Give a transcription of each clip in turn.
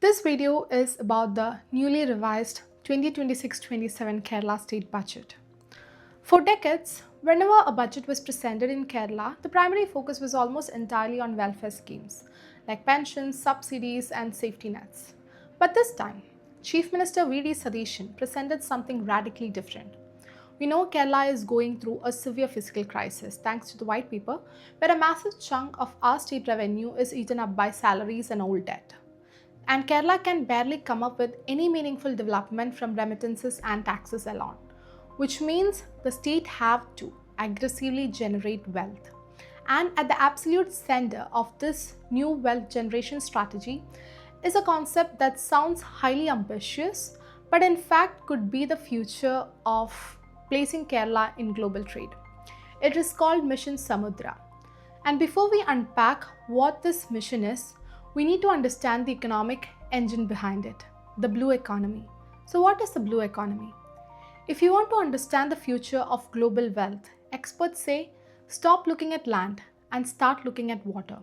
This video is about the newly revised 2026-27 Kerala state budget. For decades, whenever a budget was presented in Kerala, the primary focus was almost entirely on welfare schemes like pensions, subsidies, and safety nets. But this time, Chief Minister V.D. Sudhishan presented something radically different. We know Kerala is going through a severe fiscal crisis thanks to the white paper, where a massive chunk of our state revenue is eaten up by salaries and old debt. And Kerala can barely come up with any meaningful development from remittances and taxes alone, which means the state have to aggressively generate wealth. And at the absolute center of this new wealth generation strategy is a concept that sounds highly ambitious, but in fact could be the future of placing Kerala in global trade. It is called Mission Samudra. And before we unpack what this mission is, we need to understand the economic engine behind it, the blue economy. So, what is the blue economy? If you want to understand the future of global wealth, experts say stop looking at land and start looking at water.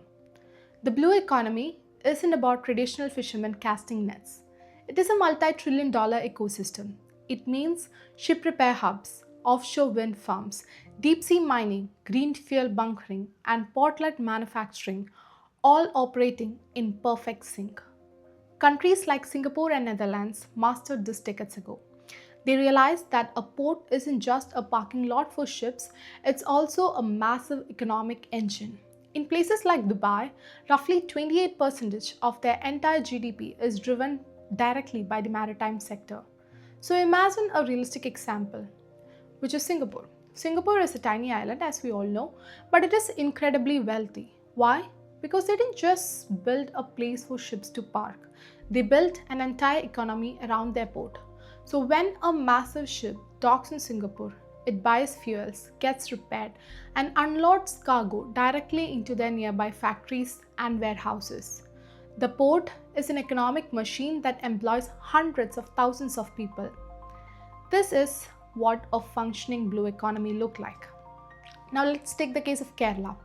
The blue economy isn't about traditional fishermen casting nets. It is a multi-trillion dollar ecosystem. It means ship repair hubs, offshore wind farms, deep sea mining, green fuel bunkering, and port-led manufacturing all operating in perfect sync. Countries like Singapore and Netherlands mastered this decades ago. They realized that a port isn't just a parking lot for ships, it's also a massive economic engine. In places like Dubai, roughly 28% of their entire GDP is driven directly by the maritime sector. So imagine a realistic example, which is Singapore. Singapore is a tiny island, as we all know, but it is incredibly wealthy. Why? Because they didn't just build a place for ships to park, they built an entire economy around their port. So when a massive ship docks in Singapore, it buys fuels, gets repaired, and unloads cargo directly into their nearby factories and warehouses. The port is an economic machine that employs hundreds of thousands of people. This is what a functioning blue economy looks like. Now let's take the case of Kerala.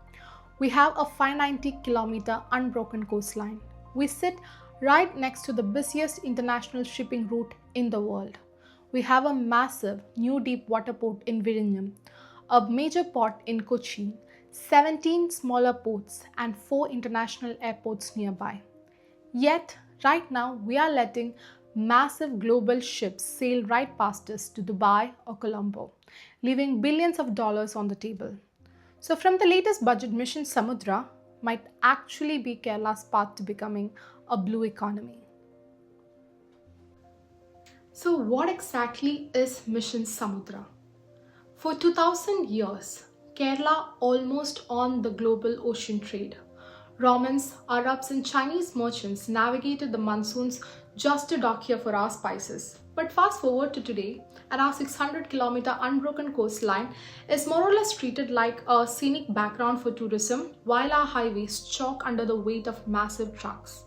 We have a 590-kilometer unbroken coastline. We sit right next to the busiest international shipping route in the world. We have a massive new deep water port in Vizhinjam, a major port in Kochi, 17 smaller ports, and 4 international airports nearby. Yet, right now, we are letting massive global ships sail right past us to Dubai or Colombo, leaving billions of dollars on the table. So, from the latest budget, Mission Samudra might actually be Kerala's path to becoming a blue economy. So, what exactly is Mission Samudra? For 2000 years, Kerala almost owned the global ocean trade. Romans, Arabs, and Chinese merchants navigated the monsoons just to dock here for our spices. But fast forward to today, and our 600-kilometer unbroken coastline is more or less treated like a scenic background for tourism, while our highways choke under the weight of massive trucks.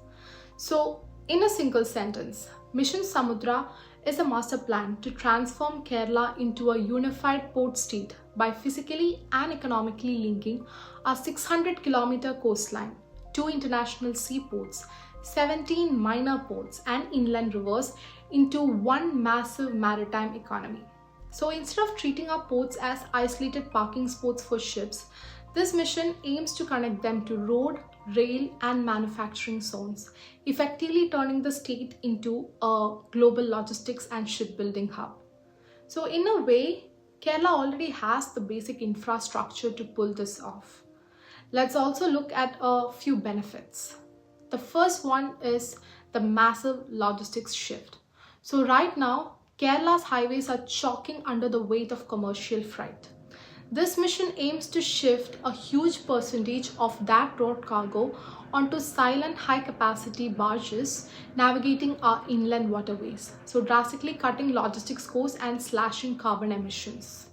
So, in a single sentence, Mission Samudra is a master plan to transform Kerala into a unified port state by physically and economically linking our 600-kilometer coastline, 2 international seaports, 17 minor ports, and inland rivers into one massive maritime economy. So instead of treating our ports as isolated parking spots for ships, this mission aims to connect them to road, rail, and manufacturing zones, effectively turning the state into a global logistics and shipbuilding hub. So in a way, Kerala already has the basic infrastructure to pull this off. Let's also look at a few benefits. The first one is the massive logistics shift. So right now, Kerala's highways are choking under the weight of commercial freight. This mission aims to shift a huge percentage of that road cargo onto silent high-capacity barges navigating our inland waterways, so drastically cutting logistics costs and slashing carbon emissions.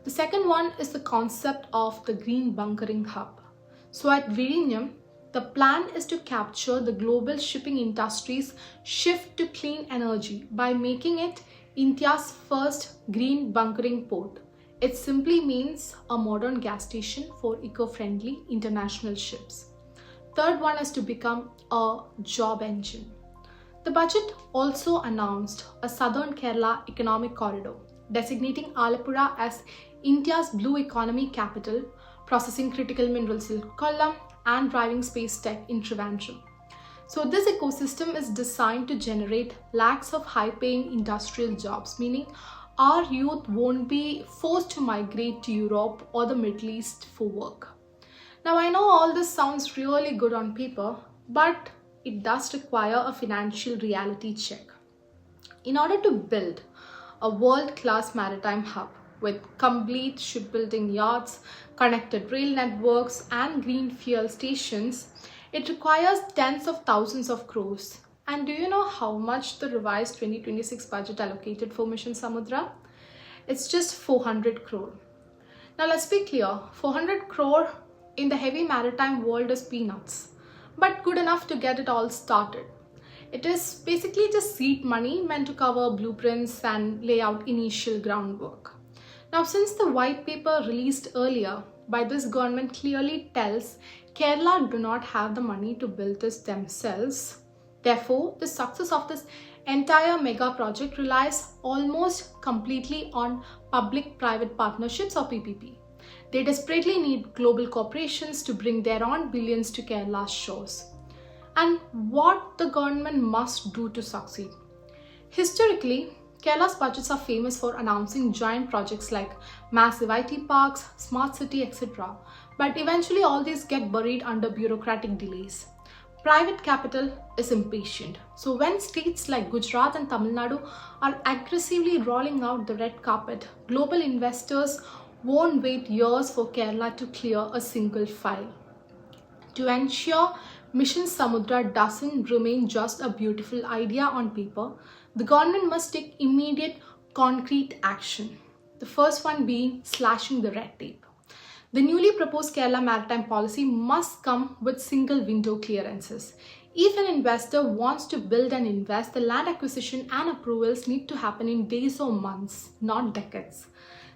The second one is the concept of the green bunkering hub. So at Vizhinjam, the plan is to capture the global shipping industry's shift to clean energy by making it India's first green bunkering port. It simply means a modern gas station for eco-friendly international ships. Third one is to become a job engine. The budget also announced a southern Kerala economic corridor, designating Alappuzha as India's blue economy capital, processing critical minerals in Kollam, and driving space tech in Trivandrum. So this ecosystem is designed to generate lakhs of high-paying industrial jobs, meaning our youth won't be forced to migrate to Europe or the Middle East for work. Now I know all this sounds really good on paper, but it does require a financial reality check. In order to build a world-class maritime hub with complete shipbuilding yards, connected rail networks, and green fuel stations, it requires tens of thousands of crores. And do you know how much the revised 2026 budget allocated for Mission Samudra? It's just 400 crore. Now let's be clear, 400 crore in the heavy maritime world is peanuts, but good enough to get it all started. It is basically just seed money meant to cover blueprints and lay out initial groundwork. Now, since the white paper released earlier by this government clearly tells Kerala do not have the money to build this themselves, therefore, the success of this entire mega project relies almost completely on public-private partnerships or PPP. They desperately need global corporations to bring their own billions to Kerala's shores. And what the government must do to succeed? Historically, Kerala's budgets are famous for announcing giant projects like massive IT parks, smart city, etc. But eventually all these get buried under bureaucratic delays. Private capital is impatient. So when states like Gujarat and Tamil Nadu are aggressively rolling out the red carpet, global investors won't wait years for Kerala to clear a single file. To ensure Mission Samudra doesn't remain just a beautiful idea on paper, the government must take immediate concrete action. The first one being slashing the red tape. The newly proposed Kerala maritime policy must come with single window clearances. If an investor wants to build and invest, the land acquisition and approvals need to happen in days or months, not decades.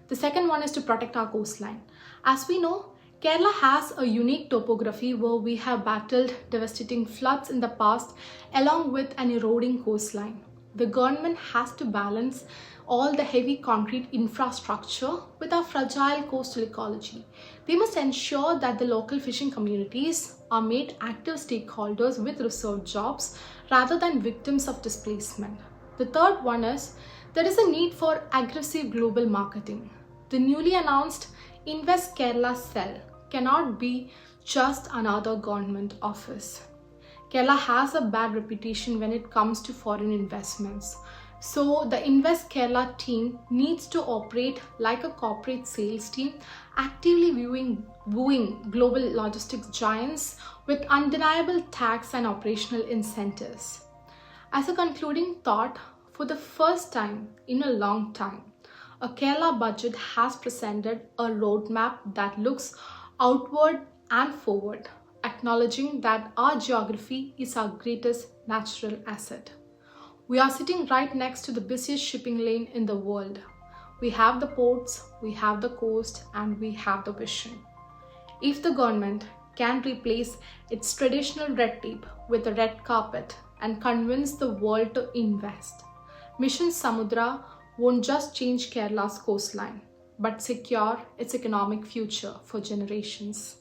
The second one is to protect our coastline. As we know, Kerala has a unique topography where we have battled devastating floods in the past along with an eroding coastline. The government has to balance all the heavy concrete infrastructure with our fragile coastal ecology. They must ensure that the local fishing communities are made active stakeholders with reserved jobs rather than victims of displacement. The third one is there is a need for aggressive global marketing. The newly announced Invest Kerala cell cannot be just another government office. Kerala has a bad reputation when it comes to foreign investments. So the Invest Kerala team needs to operate like a corporate sales team, actively wooing global logistics giants with undeniable tax and operational incentives. As a concluding thought, for the first time in a long time, a Kerala budget has presented a roadmap that looks outward and forward, acknowledging that our geography is our greatest natural asset. We are sitting right next to the busiest shipping lane in the world. We have the ports, we have the coast, and we have the vision. If the government can replace its traditional red tape with a red carpet and convince the world to invest, Mission Samudra won't just change Kerala's coastline, but secure its economic future for generations.